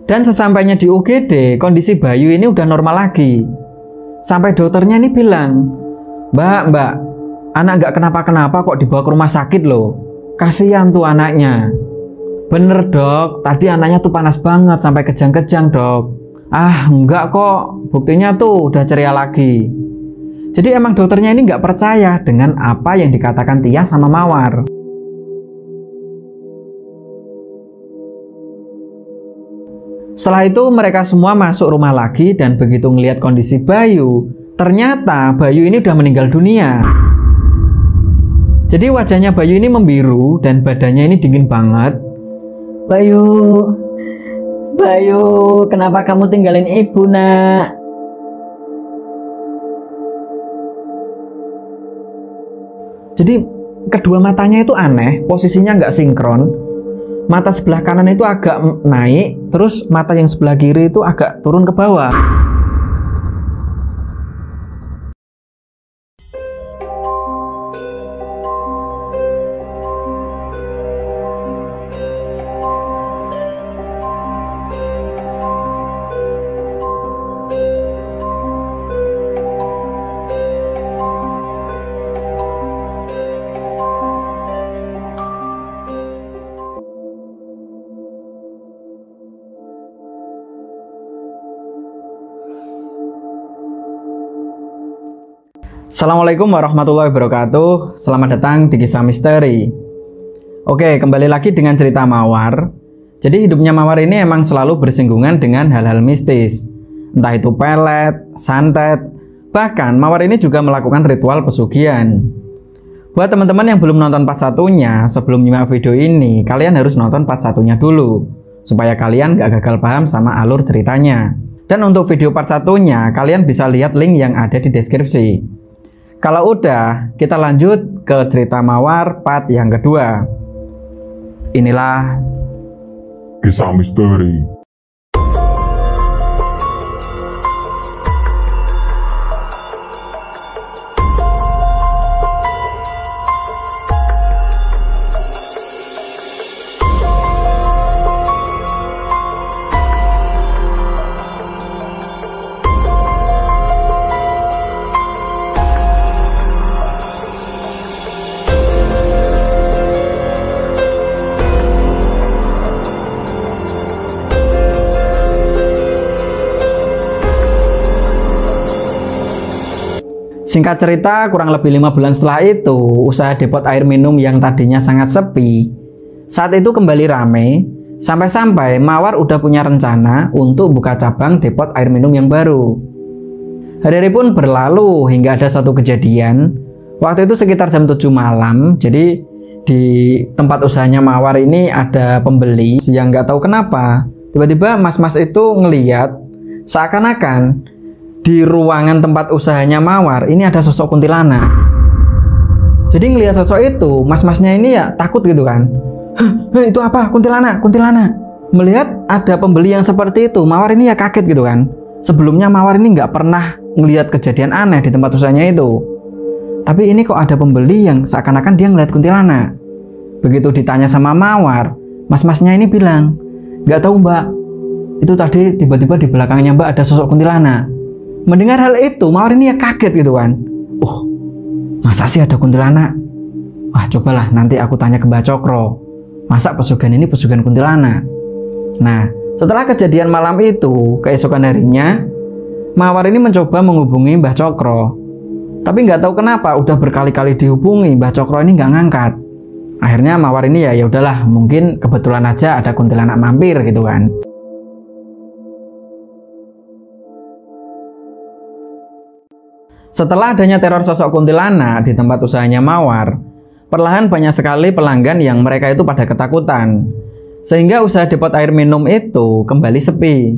Dan sesampainya di UGD, kondisi Bayu ini udah normal lagi. Sampai dokternya ini bilang, Mbak, anak nggak kenapa-kenapa kok dibawa ke rumah sakit loh. Kasihan tuh anaknya. Bener dok, tadi anaknya tuh panas banget sampai kejang-kejang dok. Ah enggak kok, buktinya tuh udah ceria lagi. Jadi emang dokternya ini nggak percaya dengan apa yang dikatakan Tia sama Mawar. Setelah itu mereka semua masuk rumah lagi dan begitu ngelihat kondisi Bayu, ternyata Bayu ini udah meninggal dunia. Jadi wajahnya Bayu ini membiru dan badannya ini dingin banget. Bayu, kenapa kamu tinggalin ibu, nak? Jadi kedua matanya itu aneh, posisinya nggak sinkron. Mata sebelah kanan itu agak naik, terus mata yang sebelah kiri itu agak turun ke bawah. Assalamualaikum warahmatullahi wabarakatuh. Selamat datang di Kisah Misteri. Oke, kembali lagi dengan cerita Mawar. Jadi hidupnya Mawar ini emang selalu bersinggungan dengan hal-hal mistis. Entah itu pelet, santet, bahkan Mawar ini juga melakukan ritual pesugihan. Buat teman-teman yang belum nonton part satunya, sebelum nyimak video ini, kalian harus nonton part satunya dulu, supaya kalian gak gagal paham sama alur ceritanya. Dan untuk video part satunya, kalian bisa lihat link yang ada di deskripsi. Kalau udah, kita lanjut ke cerita Mawar part yang kedua. Inilah Kisah Misteri. Singkat cerita, kurang lebih 5 bulan setelah itu, usaha depot air minum yang tadinya sangat sepi, saat itu kembali rame, sampai-sampai Mawar udah punya rencana untuk buka cabang depot air minum yang baru. Hari-hari pun berlalu hingga ada satu kejadian, waktu itu sekitar jam 7 malam, jadi di tempat usahanya Mawar ini ada pembeli yang nggak tahu kenapa, tiba-tiba mas-mas itu ngeliat seakan-akan di ruangan tempat usahanya Mawar ini ada sosok kuntilanak. Jadi ngelihat sosok itu, mas-masnya ini ya takut gitu kan. Itu apa? Kuntilanak. Melihat ada pembeli yang seperti itu, Mawar ini ya kaget gitu kan. Sebelumnya Mawar ini nggak pernah ngelihat kejadian aneh di tempat usahanya itu. Tapi ini kok ada pembeli yang seakan-akan dia ngelihat kuntilanak. Begitu ditanya sama Mawar, mas-masnya ini bilang, nggak tahu mbak, itu tadi tiba-tiba di belakangnya mbak ada sosok kuntilanak. Mendengar hal itu, Mawar ini ya kaget gitu kan. Masa sih ada kuntilanak? Wah, cobalah nanti aku tanya ke Mbak Cokro. Masa pesugihan ini pesugihan kuntilanak? Nah, setelah kejadian malam itu, keesokan harinya, Mawar ini mencoba menghubungi Mbah Cokro. Tapi nggak tahu kenapa, udah berkali-kali dihubungi, Mbah Cokro ini nggak ngangkat. Akhirnya Mawar ini ya udahlah, mungkin kebetulan aja ada kuntilanak mampir gitu kan. Setelah adanya teror sosok kuntilanak di tempat usahanya Mawar, perlahan banyak sekali pelanggan yang mereka itu pada ketakutan. Sehingga usaha depot air minum itu kembali sepi.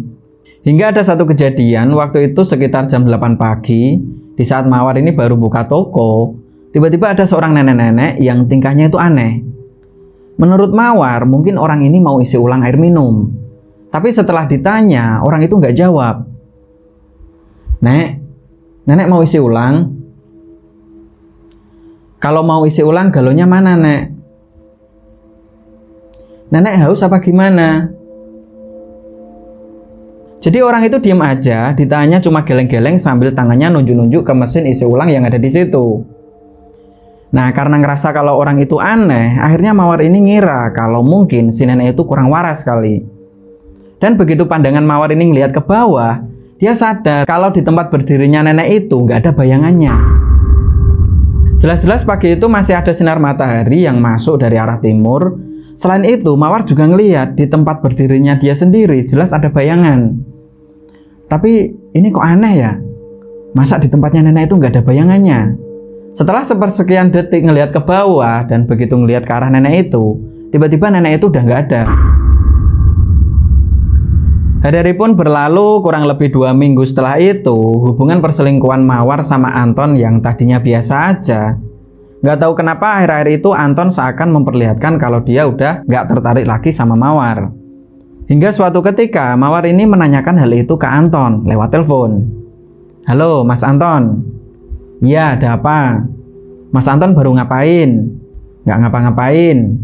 Hingga ada satu kejadian waktu itu sekitar jam 8 pagi, di saat Mawar ini baru buka toko, tiba-tiba ada seorang nenek-nenek yang tingkahnya itu aneh. Menurut Mawar, mungkin orang ini mau isi ulang air minum. Tapi setelah ditanya, orang itu nggak jawab. Nenek mau isi ulang? Kalau mau isi ulang, galonnya mana, Nek? Nenek haus apa gimana? Jadi orang itu diem aja, ditanya cuma geleng-geleng sambil tangannya nunjuk-nunjuk ke mesin isi ulang yang ada di situ. Nah, karena ngerasa kalau orang itu aneh, akhirnya Mawar ini ngira kalau mungkin si nenek itu kurang waras kali. Dan begitu pandangan Mawar ini ngeliat ke bawah, dia sadar kalau di tempat berdirinya nenek itu nggak ada bayangannya. Jelas-jelas pagi itu masih ada sinar matahari yang masuk dari arah timur. Selain itu, Mawar juga ngeliat di tempat berdirinya dia sendiri jelas ada bayangan. Tapi ini kok aneh ya? Masa di tempatnya nenek itu nggak ada bayangannya? Setelah sepersekian detik ngelihat ke bawah dan begitu ngelihat ke arah nenek itu, tiba-tiba nenek itu udah nggak ada. Hari pun berlalu, kurang lebih 2 minggu setelah itu, hubungan perselingkuhan Mawar sama Anton yang tadinya biasa aja. Nggak tahu kenapa akhir-akhir itu Anton seakan memperlihatkan kalau dia udah nggak tertarik lagi sama Mawar. Hingga suatu ketika Mawar ini menanyakan hal itu ke Anton lewat telepon. Halo Mas Anton. Iya, ada apa? Mas Anton baru ngapain? Nggak ngapa-ngapain.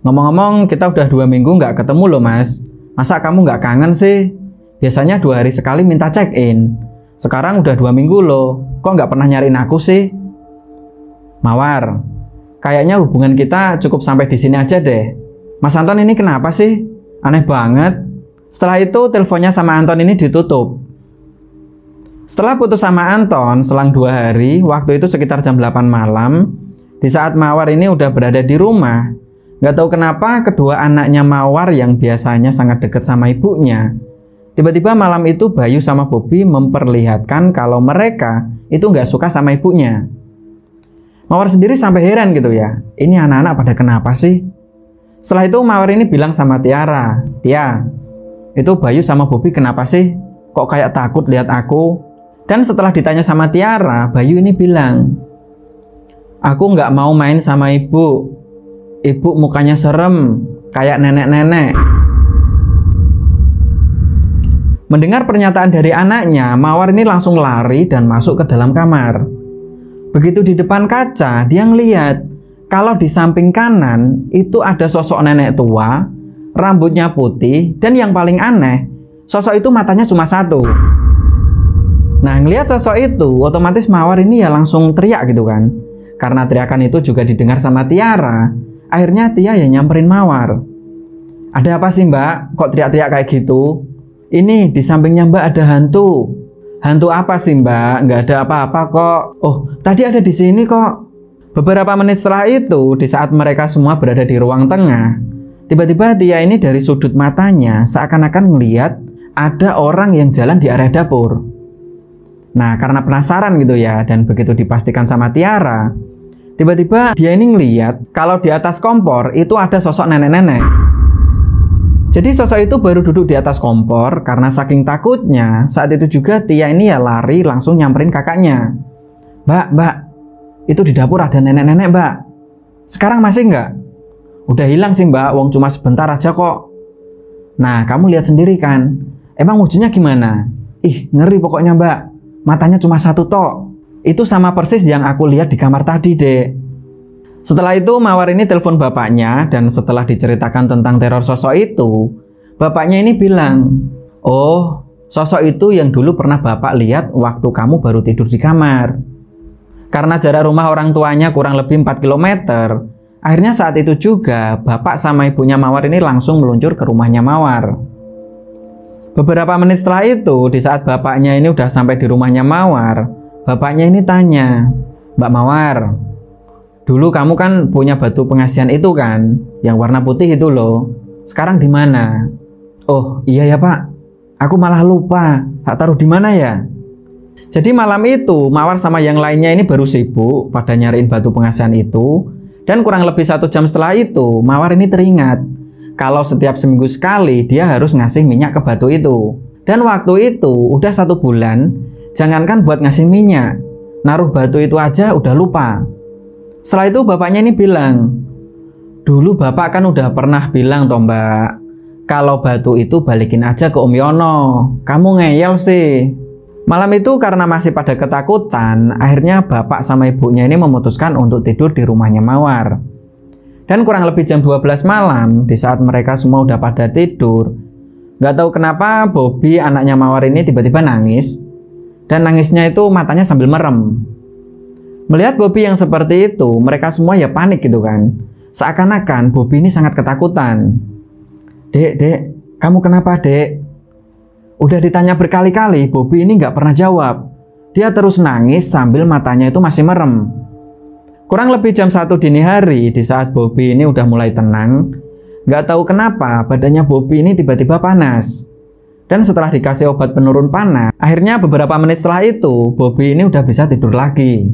Ngomong-ngomong, kita udah 2 minggu nggak ketemu loh Mas. Masa kamu nggak kangen sih? Biasanya 2 hari sekali minta check-in. Sekarang udah 2 minggu loh. Kok nggak pernah nyariin aku sih? Mawar, kayaknya hubungan kita cukup sampai di sini aja deh. Mas Anton ini kenapa sih? Aneh banget. Setelah itu teleponnya sama Anton ini ditutup. Setelah putus sama Anton, selang 2 hari, waktu itu sekitar jam 8 malam, di saat Mawar ini udah berada di rumah, nggak tahu kenapa kedua anaknya Mawar yang biasanya sangat dekat sama ibunya, tiba-tiba malam itu Bayu sama Bobby memperlihatkan kalau mereka itu nggak suka sama ibunya. Mawar sendiri sampai heran gitu ya, ini anak-anak pada kenapa sih? Setelah itu Mawar ini bilang sama Tiara, Tia, itu Bayu sama Bobby kenapa sih? Kok kayak takut lihat aku? Dan setelah ditanya sama Tiara, Bayu ini bilang, aku nggak mau main sama ibu. Ibu mukanya serem, kayak nenek-nenek. Mendengar pernyataan dari anaknya, Mawar ini langsung lari dan masuk ke dalam kamar. Begitu di depan kaca, dia ngeliat kalau di samping kanan itu ada sosok nenek tua, rambutnya putih, dan yang paling aneh, sosok itu matanya cuma 1. Nah, ngelihat sosok itu, otomatis Mawar ini ya langsung teriak gitu kan. Karena teriakan itu juga didengar sama Tiara, akhirnya Tia ya nyamperin Mawar. Ada apa sih Mbak? Kok teriak-teriak kayak gitu? Ini di sampingnya Mbak ada hantu. Hantu apa sih Mbak? Nggak ada apa-apa kok. Oh, tadi ada di sini kok. Beberapa menit setelah itu, di saat mereka semua berada di ruang tengah, tiba-tiba Tia ini dari sudut matanya seakan-akan melihat ada orang yang jalan di area dapur. Nah, karena penasaran gitu ya, dan begitu dipastikan sama Tiara, tiba-tiba dia ini ngeliat kalau di atas kompor itu ada sosok nenek-nenek. Jadi sosok itu baru duduk di atas kompor karena saking takutnya, saat itu juga Tia ini ya lari langsung nyamperin kakaknya. Mbak, itu di dapur ada nenek-nenek Mbak. Sekarang masih nggak? Udah hilang sih Mbak, wong cuma sebentar aja kok. Nah, kamu lihat sendiri kan, emang wujudnya gimana? Ih, ngeri pokoknya Mbak. Matanya cuma 1 tok. Itu sama persis yang aku lihat di kamar tadi, Dek. Setelah itu Mawar ini telepon bapaknya, dan setelah diceritakan tentang teror sosok itu, bapaknya ini bilang, oh, sosok itu yang dulu pernah bapak lihat waktu kamu baru tidur di kamar. Karena jarak rumah orang tuanya kurang lebih 4 km, akhirnya saat itu juga bapak sama ibunya Mawar ini langsung meluncur ke rumahnya Mawar. Beberapa menit setelah itu, di saat bapaknya ini udah sampai di rumahnya Mawar, bapaknya ini tanya, Mbak Mawar, dulu kamu kan punya batu pengasihan itu kan, yang warna putih itu loh. Sekarang di mana? Oh iya ya Pak, aku malah lupa, tak taruh di mana ya? Jadi malam itu Mawar sama yang lainnya ini baru sibuk pada nyariin batu pengasihan itu, dan kurang lebih 1 jam setelah itu Mawar ini teringat kalau setiap seminggu sekali dia harus ngasih minyak ke batu itu. Dan waktu itu udah 1 bulan, jangankan buat ngasih minyak, naruh batu itu aja udah lupa. Setelah itu bapaknya ini bilang, dulu bapak kan udah pernah bilang toh Mbak, kalau batu itu balikin aja ke Om Yono, kamu ngeyel sih. Malam itu karena masih pada ketakutan, akhirnya bapak sama ibunya ini memutuskan untuk tidur di rumahnya Mawar. Dan kurang lebih jam 12 malam, di saat mereka semua udah pada tidur, Nggak tahu kenapa Bobby anaknya Mawar ini tiba-tiba nangis. Dan nangisnya itu matanya sambil merem. Melihat Bobby yang seperti itu, mereka semua ya panik gitu kan. Seakan-akan Bobby ini sangat ketakutan. Dek, kamu kenapa dek? Udah ditanya berkali-kali, Bobby ini nggak pernah jawab. Dia terus nangis sambil matanya itu masih merem. Kurang lebih jam 1 dini hari, di saat Bobby ini udah mulai tenang, nggak tahu kenapa badannya Bobby ini tiba-tiba panas. Dan setelah dikasih obat penurun panas, akhirnya beberapa menit setelah itu, Bobby ini udah bisa tidur lagi.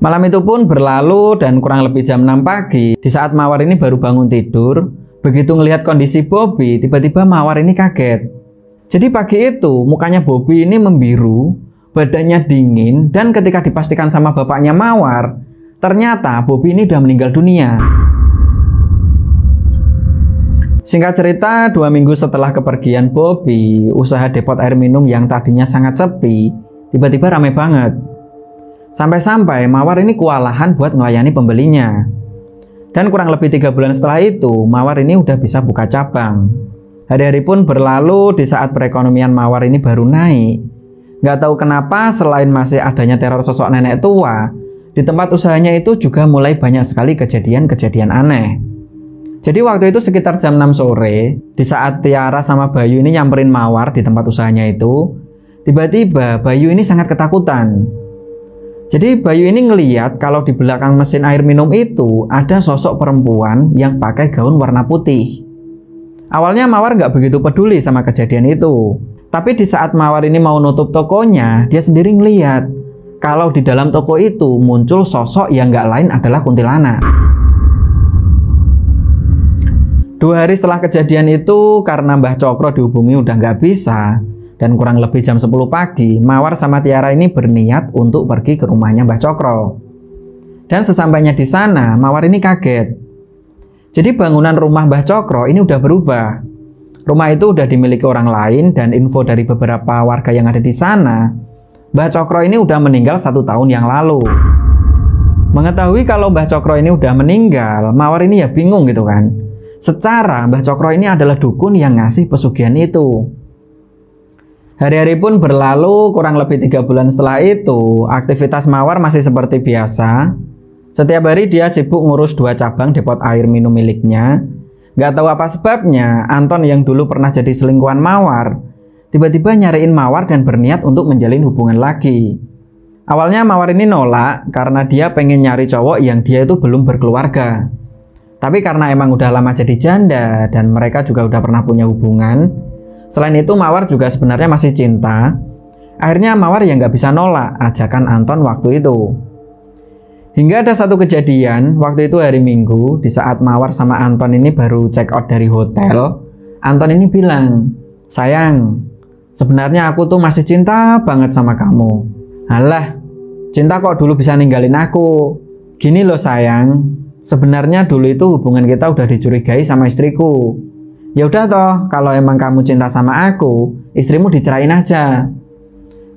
Malam itu pun berlalu dan kurang lebih jam 6 pagi, di saat Mawar ini baru bangun tidur, begitu ngelihat kondisi Bobby, tiba-tiba Mawar ini kaget. Jadi pagi itu mukanya Bobby ini membiru, badannya dingin, dan ketika dipastikan sama bapaknya Mawar, ternyata Bobby ini udah meninggal dunia. Singkat cerita, 2 minggu setelah kepergian Bobby, usaha depot air minum yang tadinya sangat sepi, tiba-tiba ramai banget. Sampai-sampai Mawar ini kewalahan buat melayani pembelinya. Dan kurang lebih 3 bulan setelah itu, Mawar ini udah bisa buka cabang. Hari-hari pun berlalu di saat perekonomian Mawar ini baru naik. Nggak tahu kenapa selain masih adanya teror sosok nenek tua, di tempat usahanya itu juga mulai banyak sekali kejadian-kejadian aneh. Jadi waktu itu sekitar jam 6 sore, di saat Tiara sama Bayu ini nyamperin Mawar di tempat usahanya itu, tiba-tiba Bayu ini sangat ketakutan. Jadi Bayu ini ngeliat kalau di belakang mesin air minum itu ada sosok perempuan yang pakai gaun warna putih. Awalnya Mawar nggak begitu peduli sama kejadian itu. Tapi di saat Mawar ini mau nutup tokonya, dia sendiri ngeliat kalau di dalam toko itu muncul sosok yang nggak lain adalah kuntilanak. 2 hari setelah kejadian itu, karena Mbah Cokro dihubungi udah nggak bisa, dan kurang lebih jam 10 pagi, Mawar sama Tiara ini berniat untuk pergi ke rumahnya Mbah Cokro. Dan sesampainya di sana, Mawar ini kaget. Jadi bangunan rumah Mbah Cokro ini udah berubah. Rumah itu udah dimiliki orang lain, dan info dari beberapa warga yang ada di sana, Mbah Cokro ini udah meninggal 1 tahun yang lalu. Mengetahui kalau Mbah Cokro ini udah meninggal, Mawar ini ya bingung gitu kan. Secara Mbah Cokro ini adalah dukun yang ngasih pesugihan itu. Hari-hari pun berlalu, kurang lebih 3 bulan setelah itu, aktivitas Mawar masih seperti biasa. Setiap hari dia sibuk ngurus 2 cabang depot air minum miliknya. Nggak tahu apa sebabnya, Anton yang dulu pernah jadi selingkuhan Mawar, tiba-tiba nyariin Mawar dan berniat untuk menjalin hubungan lagi. Awalnya Mawar ini nolak karena dia pengen nyari cowok yang dia itu belum berkeluarga. Tapi karena emang udah lama jadi janda dan mereka juga udah pernah punya hubungan, selain itu Mawar juga sebenarnya masih cinta. Akhirnya Mawar ya nggak bisa nolak ajakan Anton waktu itu. Hingga ada satu kejadian, waktu itu hari Minggu, di saat Mawar sama Anton ini baru check out dari hotel, Anton ini bilang, "Sayang, sebenarnya aku tuh masih cinta banget sama kamu." "Halah, cinta kok dulu bisa ninggalin aku?" "Gini loh sayang, sebenarnya dulu itu hubungan kita udah dicurigai sama istriku. Ya udah toh, kalau emang kamu cinta sama aku, istrimu dicerain aja."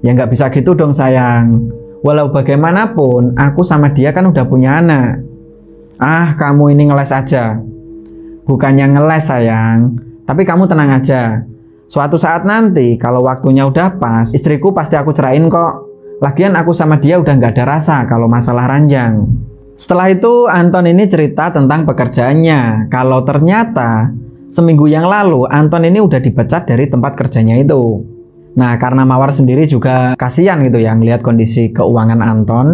"Ya nggak bisa gitu dong sayang. Walau bagaimanapun, aku sama dia kan udah punya anak." "Ah, kamu ini ngeles aja." "Bukannya ngeles sayang, tapi kamu tenang aja. Suatu saat nanti, kalau waktunya udah pas, istriku pasti aku cerain kok. Lagian aku sama dia udah nggak ada rasa kalau masalah ranjang." Setelah itu Anton ini cerita tentang pekerjaannya, kalau ternyata seminggu yang lalu Anton ini udah dipecat dari tempat kerjanya itu. Nah, karena Mawar sendiri juga kasihan gitu ya ngelihat kondisi keuangan Anton,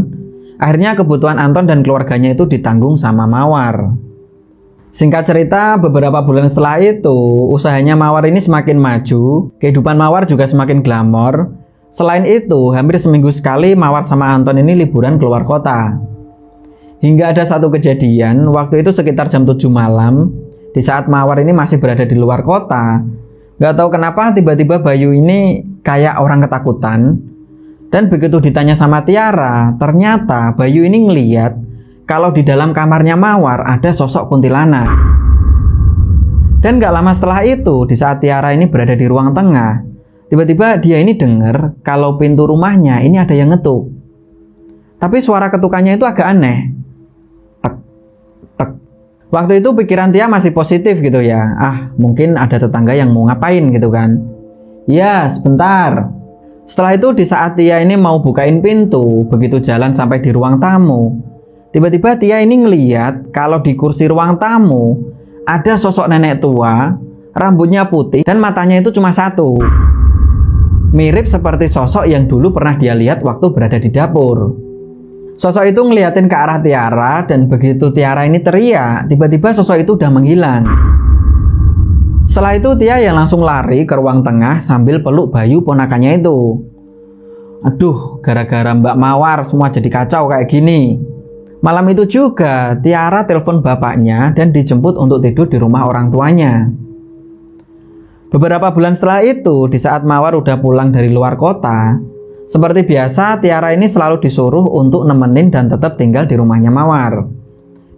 akhirnya kebutuhan Anton dan keluarganya itu ditanggung sama Mawar. Singkat cerita, beberapa bulan setelah itu usahanya Mawar ini semakin maju, kehidupan Mawar juga semakin glamor. Selain itu, hampir seminggu sekali Mawar sama Anton ini liburan keluar kota. Hingga ada satu kejadian, waktu itu sekitar jam 7 malam, di saat Mawar ini masih berada di luar kota. Gak tahu kenapa tiba-tiba Bayu ini kayak orang ketakutan. Dan begitu ditanya sama Tiara, ternyata Bayu ini ngeliat kalau di dalam kamarnya Mawar ada sosok kuntilanak. Dan gak lama setelah itu, di saat Tiara ini berada di ruang tengah, tiba-tiba dia ini dengar kalau pintu rumahnya ini ada yang ngetuk. Tapi suara ketukannya itu agak aneh. Waktu itu pikiran Tia masih positif gitu ya. Mungkin ada tetangga yang mau ngapain gitu kan. Ya, sebentar. Setelah itu di saat Tia ini mau bukain pintu, begitu jalan sampai di ruang tamu, tiba-tiba Tia ini ngeliat kalau di kursi ruang tamu ada sosok nenek tua, rambutnya putih dan matanya itu cuma satu. Mirip seperti sosok yang dulu pernah dia lihat waktu berada di dapur. Sosok itu ngeliatin ke arah Tiara dan begitu Tiara ini teriak, tiba-tiba sosok itu udah menghilang. Setelah itu Tia yang langsung lari ke ruang tengah sambil peluk Bayu ponakannya itu. Aduh, gara-gara Mbak Mawar semua jadi kacau kayak gini. Malam itu juga Tiara telepon bapaknya dan dijemput untuk tidur di rumah orang tuanya. Beberapa bulan setelah itu, di saat Mawar udah pulang dari luar kota, seperti biasa Tiara ini selalu disuruh untuk nemenin dan tetap tinggal di rumahnya Mawar.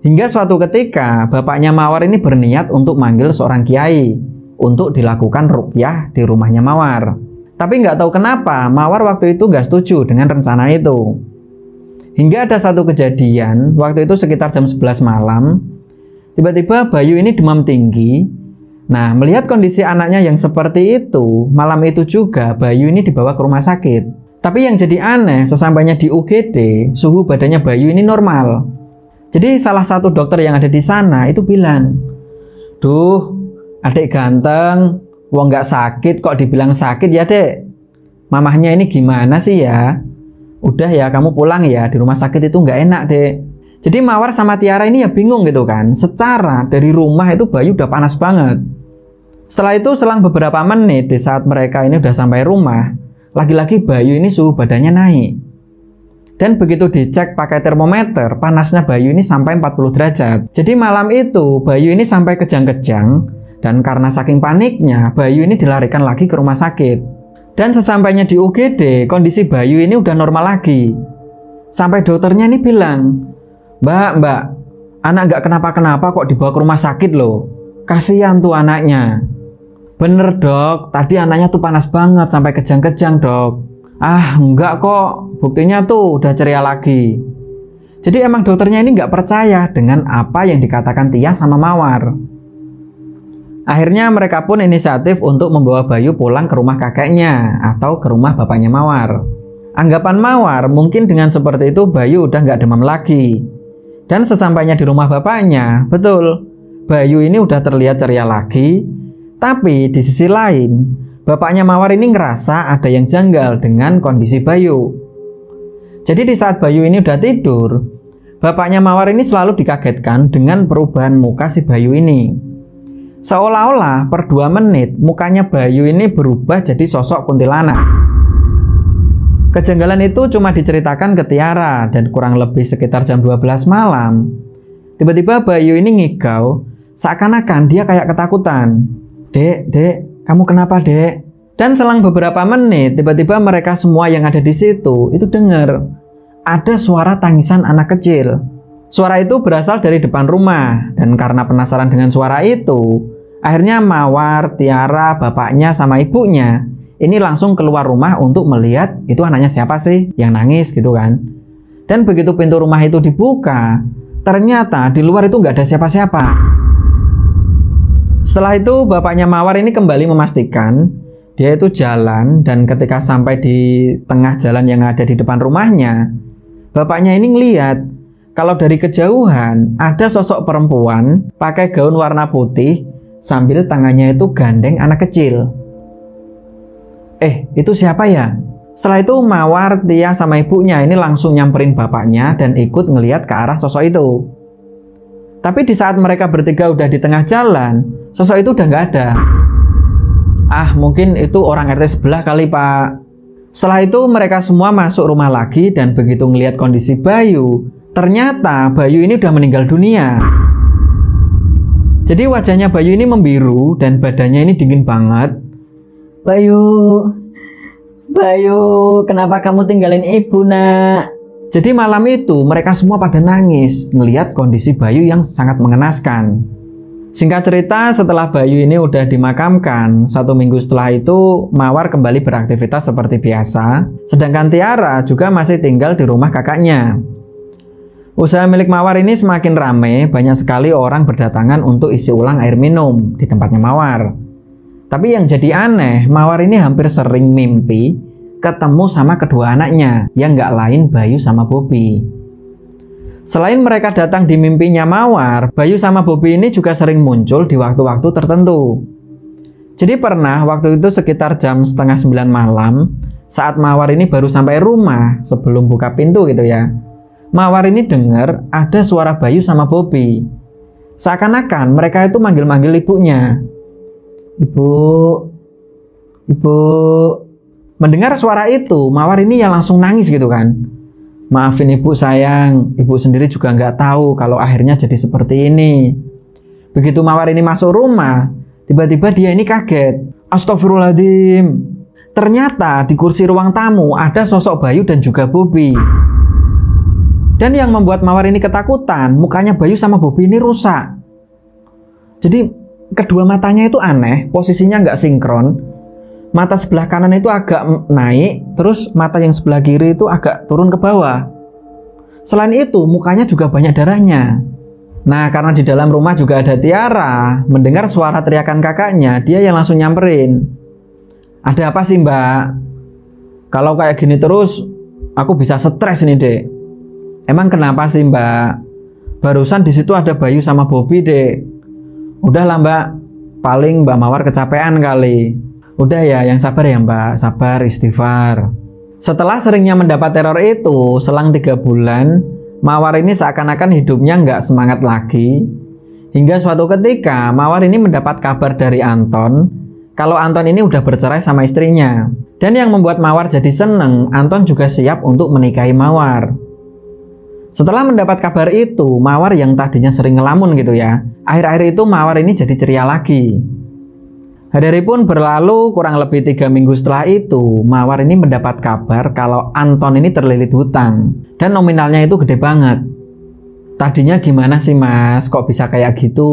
Hingga suatu ketika bapaknya Mawar ini berniat untuk manggil seorang kiai untuk dilakukan ruqyah di rumahnya Mawar. Tapi nggak tahu kenapa Mawar waktu itu nggak setuju dengan rencana itu. Hingga ada satu kejadian, waktu itu sekitar jam 11 malam, tiba-tiba Bayu ini demam tinggi. Nah, melihat kondisi anaknya yang seperti itu, malam itu juga Bayu ini dibawa ke rumah sakit. Tapi yang jadi aneh, sesampainya di UGD, suhu badannya Bayu ini normal. Jadi salah satu dokter yang ada di sana itu bilang, "Duh, adik ganteng, wong nggak sakit kok dibilang sakit ya dek. Mamahnya ini gimana sih ya? Udah ya kamu pulang ya, di rumah sakit itu nggak enak dek." Jadi Mawar sama Tiara ini ya bingung gitu kan. Secara dari rumah itu Bayu udah panas banget. Setelah itu selang beberapa menit di saat mereka ini udah sampai rumah, lagi-lagi Bayu ini suhu badannya naik. Dan begitu dicek pakai termometer, panasnya Bayu ini sampai 40 derajat. Jadi malam itu Bayu ini sampai kejang-kejang, dan karena saking paniknya Bayu ini dilarikan lagi ke rumah sakit. Dan sesampainya di UGD, kondisi Bayu ini udah normal lagi. Sampai dokternya ini bilang, Mbak, anak nggak kenapa-kenapa kok dibawa ke rumah sakit loh. Kasihan tuh anaknya." "Bener dok, tadi anaknya tuh panas banget sampai kejang-kejang dok." Enggak kok, buktinya tuh udah ceria lagi." Jadi emang dokternya ini nggak percaya dengan apa yang dikatakan Tia sama Mawar. Akhirnya mereka pun inisiatif untuk membawa Bayu pulang ke rumah kakeknya atau ke rumah bapaknya Mawar. Anggapan Mawar mungkin dengan seperti itu Bayu udah nggak demam lagi. Dan sesampainya di rumah bapaknya, betul, Bayu ini udah terlihat ceria lagi. Tapi di sisi lain, bapaknya Mawar ini ngerasa ada yang janggal dengan kondisi Bayu. Jadi di saat Bayu ini udah tidur, bapaknya Mawar ini selalu dikagetkan dengan perubahan muka si Bayu ini. Seolah-olah per 2 menit mukanya Bayu ini berubah jadi sosok kuntilanak. Kejanggalan itu cuma diceritakan ke Tiara dan kurang lebih sekitar jam 12 malam. Tiba-tiba Bayu ini ngigau, seakan-akan dia kayak ketakutan. Dek, kamu kenapa dek?" Dan selang beberapa menit, tiba-tiba mereka semua yang ada di situ itu dengar ada suara tangisan anak kecil. Suara itu berasal dari depan rumah, dan karena penasaran dengan suara itu, akhirnya Mawar, Tiara, bapaknya sama ibunya ini langsung keluar rumah untuk melihat itu anaknya siapa sih yang nangis gitu kan. Dan begitu pintu rumah itu dibuka, ternyata di luar itu nggak ada siapa-siapa. Setelah itu bapaknya Mawar ini kembali memastikan dia itu jalan, dan ketika sampai di tengah jalan yang ada di depan rumahnya, bapaknya ini ngeliat kalau dari kejauhan ada sosok perempuan pakai gaun warna putih sambil tangannya itu gandeng anak kecil. Itu siapa ya? Setelah itu Mawar, Tia sama ibunya ini langsung nyamperin bapaknya dan ikut ngeliat ke arah sosok itu. Tapi di saat mereka bertiga udah di tengah jalan, sosok itu udah nggak ada. Mungkin itu orang RT sebelah kali pak. Setelah itu mereka semua masuk rumah lagi, dan begitu ngelihat kondisi Bayu, ternyata Bayu ini udah meninggal dunia. Jadi wajahnya Bayu ini membiru dan badannya ini dingin banget. Bayu, kenapa kamu tinggalin ibu nak? Jadi malam itu mereka semua pada nangis ngelihat kondisi Bayu yang sangat mengenaskan. Singkat cerita, setelah Bayu ini udah dimakamkan, 1 minggu setelah itu Mawar kembali beraktivitas seperti biasa, sedangkan Tiara juga masih tinggal di rumah kakaknya. Usaha milik Mawar ini semakin ramai, banyak sekali orang berdatangan untuk isi ulang air minum di tempatnya Mawar. Tapi yang jadi aneh, Mawar ini hampir sering mimpi ketemu sama kedua anaknya, yang nggak lain Bayu sama Bobby. Selain mereka datang di mimpinya Mawar, Bayu sama Bobby ini juga sering muncul di waktu-waktu tertentu. Jadi pernah waktu itu sekitar jam setengah 9 malam, saat Mawar ini baru sampai rumah sebelum buka pintu gitu ya. Mawar ini dengar ada suara Bayu sama Bobby. Seakan-akan mereka itu manggil-manggil ibunya. Ibu, ibu. Mendengar suara itu, Mawar ini ya langsung nangis gitu kan. Maafin ibu sayang, ibu sendiri juga nggak tahu kalau akhirnya jadi seperti ini. Begitu Mawar ini masuk rumah, tiba-tiba dia ini kaget. Astagfirullahaladzim. Ternyata di kursi ruang tamu ada sosok Bayu dan juga Bobby. Dan yang membuat Mawar ini ketakutan, mukanya Bayu sama Bobby ini rusak. Jadi kedua matanya itu aneh, posisinya nggak sinkron. Mata sebelah kanan itu agak naik, terus mata yang sebelah kiri itu agak turun ke bawah. Selain itu, mukanya juga banyak darahnya. Nah, karena di dalam rumah juga ada Tiara, mendengar suara teriakan kakaknya, dia yang langsung nyamperin. Ada apa sih mbak? Kalau kayak gini terus, aku bisa stres nih dek. Emang kenapa sih mbak? Barusan di situ ada Bayu sama Bobby dek. Udahlah mbak, paling mbak Mawar kecapean kali. Udah ya, yang sabar ya mbak, sabar istighfar. Setelah seringnya mendapat teror itu, selang 3 bulan, Mawar ini seakan-akan hidupnya nggak semangat lagi. Hingga suatu ketika, Mawar ini mendapat kabar dari Anton, kalau Anton ini udah bercerai sama istrinya. Dan yang membuat Mawar jadi seneng, Anton juga siap untuk menikahi Mawar. Setelah mendapat kabar itu, Mawar yang tadinya sering ngelamun gitu ya, akhir-akhir itu Mawar ini jadi ceria lagi. Hari-hari pun berlalu, kurang lebih 3 minggu setelah itu, Mawar ini mendapat kabar kalau Anton ini terlilit hutang. Dan nominalnya itu gede banget. Tadinya gimana sih mas, kok bisa kayak gitu?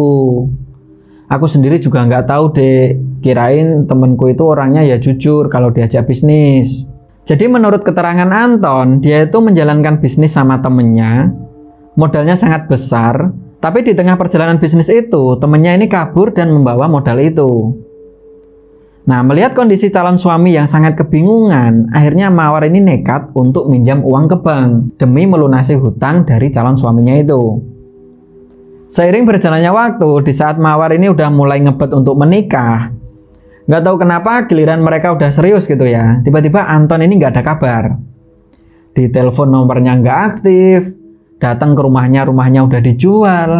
Aku sendiri juga nggak tahu deh, kirain temenku itu orangnya ya jujur kalau diajak bisnis. Jadi menurut keterangan Anton, dia itu menjalankan bisnis sama temennya, modalnya sangat besar, tapi di tengah perjalanan bisnis itu, temennya ini kabur dan membawa modal itu. Nah, melihat kondisi calon suami yang sangat kebingungan, akhirnya Mawar ini nekat untuk minjam uang ke bank, demi melunasi hutang dari calon suaminya itu. Seiring berjalannya waktu, di saat Mawar ini udah mulai ngebet untuk menikah, nggak tahu kenapa giliran mereka udah serius gitu ya, tiba-tiba Anton ini nggak ada kabar. Di telepon nomornya nggak aktif, datang ke rumahnya udah dijual.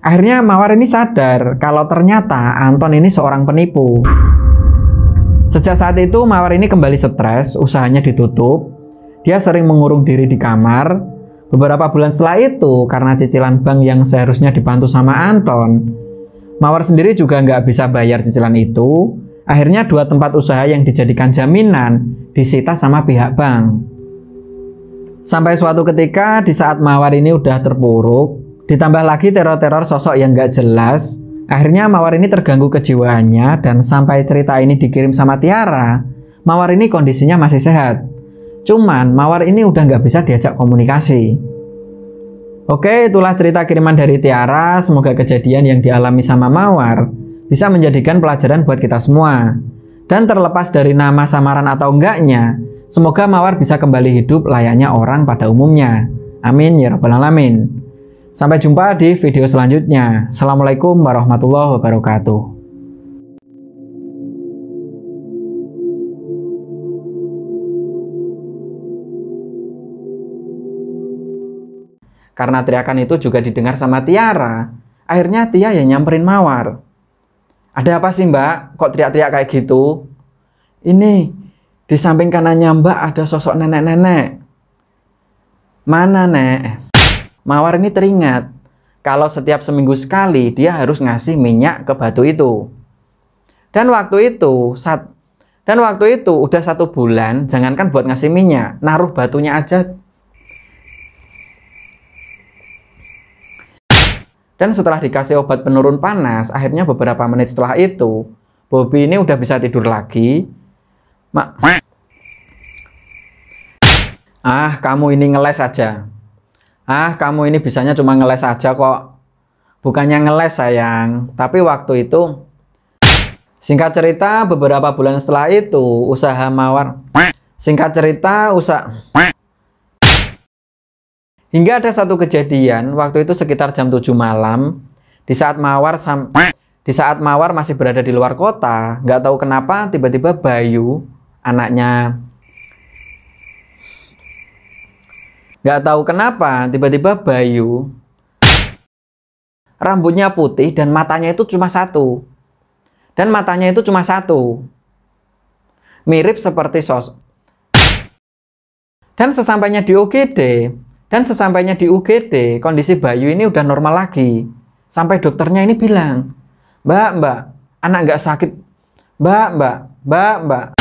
Akhirnya Mawar ini sadar kalau ternyata Anton ini seorang penipu. Sejak saat itu Mawar ini kembali stres, usahanya ditutup. Dia sering mengurung diri di kamar. Beberapa bulan setelah itu, karena cicilan bank yang seharusnya dibantu sama Anton, Mawar sendiri juga nggak bisa bayar cicilan itu. Akhirnya 2 tempat usaha yang dijadikan jaminan disita sama pihak bank. Sampai suatu ketika di saat Mawar ini udah terpuruk, ditambah lagi teror-teror sosok yang nggak jelas, akhirnya Mawar ini terganggu kejiwaannya dan sampai cerita ini dikirim sama Tiara, Mawar ini kondisinya masih sehat. Cuman Mawar ini udah nggak bisa diajak komunikasi. Oke, itulah cerita kiriman dari Tiara. Semoga kejadian yang dialami sama Mawar bisa menjadikan pelajaran buat kita semua. Dan terlepas dari nama samaran atau enggaknya, semoga Mawar bisa kembali hidup layaknya orang pada umumnya. Amin ya rabbal alamin. Sampai jumpa di video selanjutnya. Assalamualaikum warahmatullahi wabarakatuh. Karena teriakan itu juga didengar sama Tiara, akhirnya Tia yang nyamperin Mawar. Ada apa sih mbak? Kok teriak-teriak kayak gitu? Ini, di samping kanannya mbak ada sosok nenek-nenek. Mana nek? Mawar ini teringat kalau setiap seminggu sekali dia harus ngasih minyak ke batu itu. Dan waktu itu udah 1 bulan, jangankan buat ngasih minyak, naruh batunya aja. Dan setelah dikasih obat penurun panas, akhirnya beberapa menit setelah itu, Bobby ini udah bisa tidur lagi. Kamu ini ngeles aja. Ah, kamu ini bisanya cuma ngeles aja kok. Bukannya ngeles sayang, tapi waktu itu, singkat cerita beberapa bulan setelah itu usaha Mawar. Singkat cerita hingga ada satu kejadian waktu itu sekitar jam 7 malam di saat Mawar masih berada di luar kota. Nggak tahu kenapa tiba-tiba Bayu anaknya rambutnya putih dan matanya itu cuma satu. Mirip seperti sosok. Dan sesampainya di UGD, kondisi Bayu ini udah normal lagi. Sampai dokternya ini bilang, Mbak, anak nggak sakit. Mbak.